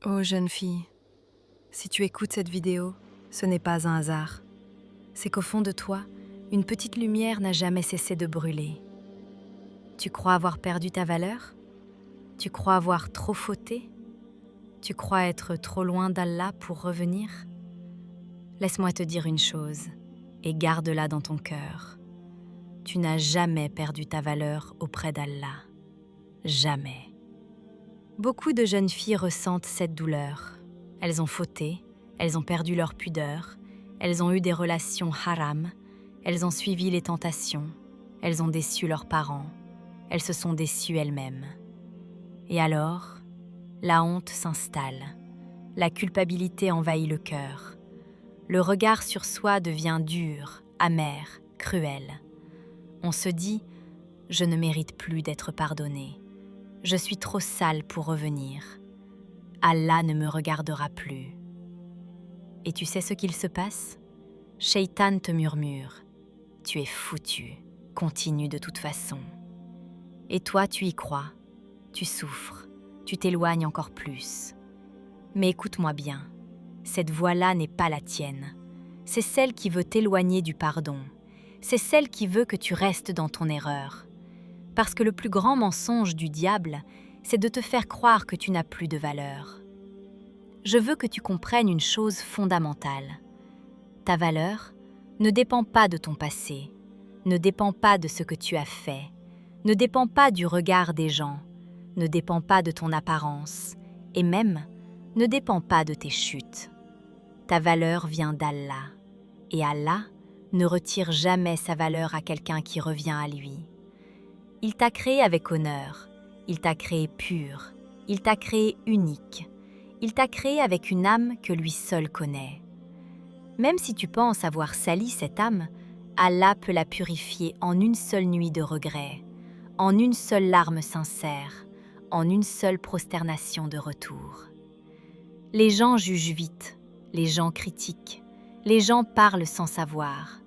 Oh jeune fille, si tu écoutes cette vidéo, ce n'est pas un hasard. C'est qu'au fond de toi, une petite lumière n'a jamais cessé de brûler. Tu crois avoir perdu ta valeur? Tu crois avoir trop fauté? Tu crois être trop loin d'Allah pour revenir? Laisse-moi te dire une chose, et garde-la dans ton cœur. Tu n'as jamais perdu ta valeur auprès d'Allah. Jamais. Beaucoup de jeunes filles ressentent cette douleur. Elles ont fauté, elles ont perdu leur pudeur, elles ont eu des relations haram, elles ont suivi les tentations, elles ont déçu leurs parents, elles se sont déçues elles-mêmes. Et alors, la honte s'installe, la culpabilité envahit le cœur. Le regard sur soi devient dur, amer, cruel. On se dit « Je ne mérite plus d'être pardonné. Je suis trop sale pour revenir. Allah ne me regardera plus. » Et tu sais ce qu'il se passe? Shaitan te murmure « Tu es foutu, continue de toute façon. » Et toi, tu y crois, tu souffres, tu t'éloignes encore plus. Mais écoute-moi bien, cette voie-là n'est pas la tienne. C'est celle qui veut t'éloigner du pardon. C'est celle qui veut que tu restes dans ton erreur. Parce que le plus grand mensonge du diable, c'est de te faire croire que tu n'as plus de valeur. Je veux que tu comprennes une chose fondamentale. Ta valeur ne dépend pas de ton passé, ne dépend pas de ce que tu as fait, ne dépend pas du regard des gens, ne dépend pas de ton apparence, et même ne dépend pas de tes chutes. Ta valeur vient d'Allah, et Allah ne retire jamais sa valeur à quelqu'un qui revient à lui. Il t'a créé avec honneur, il t'a créé pur, il t'a créé unique, il t'a créé avec une âme que lui seul connaît. Même si tu penses avoir sali cette âme, Allah peut la purifier en une seule nuit de regret, en une seule larme sincère, en une seule prosternation de retour. Les gens jugent vite, les gens critiquent, les gens parlent sans savoir,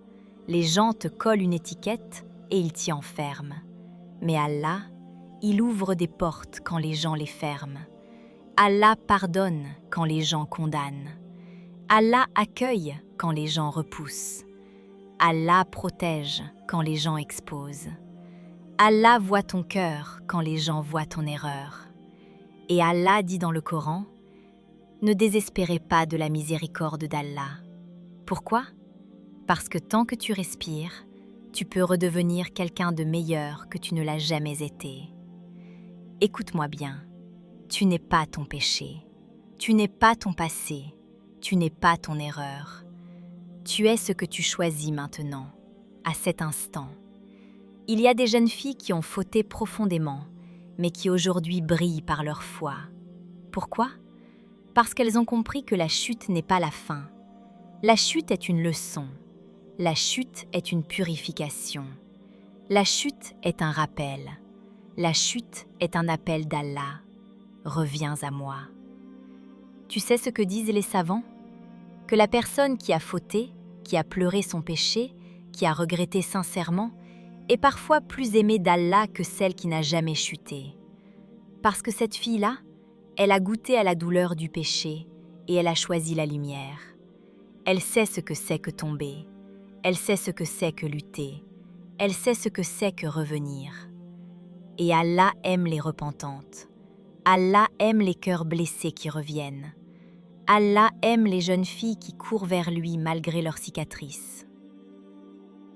les gens te collent une étiquette et ils t'y enferment. Mais Allah, il ouvre des portes quand les gens les ferment. Allah pardonne quand les gens condamnent. Allah accueille quand les gens repoussent. Allah protège quand les gens exposent. Allah voit ton cœur quand les gens voient ton erreur. Et Allah dit dans le Coran, « Ne désespérez pas de la miséricorde d'Allah. » Pourquoi? Parce que tant que tu respires, tu peux redevenir quelqu'un de meilleur que tu ne l'as jamais été. Écoute-moi bien, tu n'es pas ton péché, tu n'es pas ton passé, tu n'es pas ton erreur. Tu es ce que tu choisis maintenant, à cet instant. Il y a des jeunes filles qui ont fauté profondément, mais qui aujourd'hui brillent par leur foi. Pourquoi? Parce qu'elles ont compris que la chute n'est pas la fin. La chute est une leçon. La chute est une purification. La chute est un rappel. La chute est un appel d'Allah. Reviens à moi. Tu sais ce que disent les savants? Que la personne qui a fauté, qui a pleuré son péché, qui a regretté sincèrement, est parfois plus aimée d'Allah que celle qui n'a jamais chuté. Parce que cette fille-là, elle a goûté à la douleur du péché et elle a choisi la lumière. Elle sait ce que c'est que tomber. Elle sait ce que c'est que lutter. Elle sait ce que c'est que revenir. Et Allah aime les repentantes. Allah aime les cœurs blessés qui reviennent. Allah aime les jeunes filles qui courent vers lui malgré leurs cicatrices.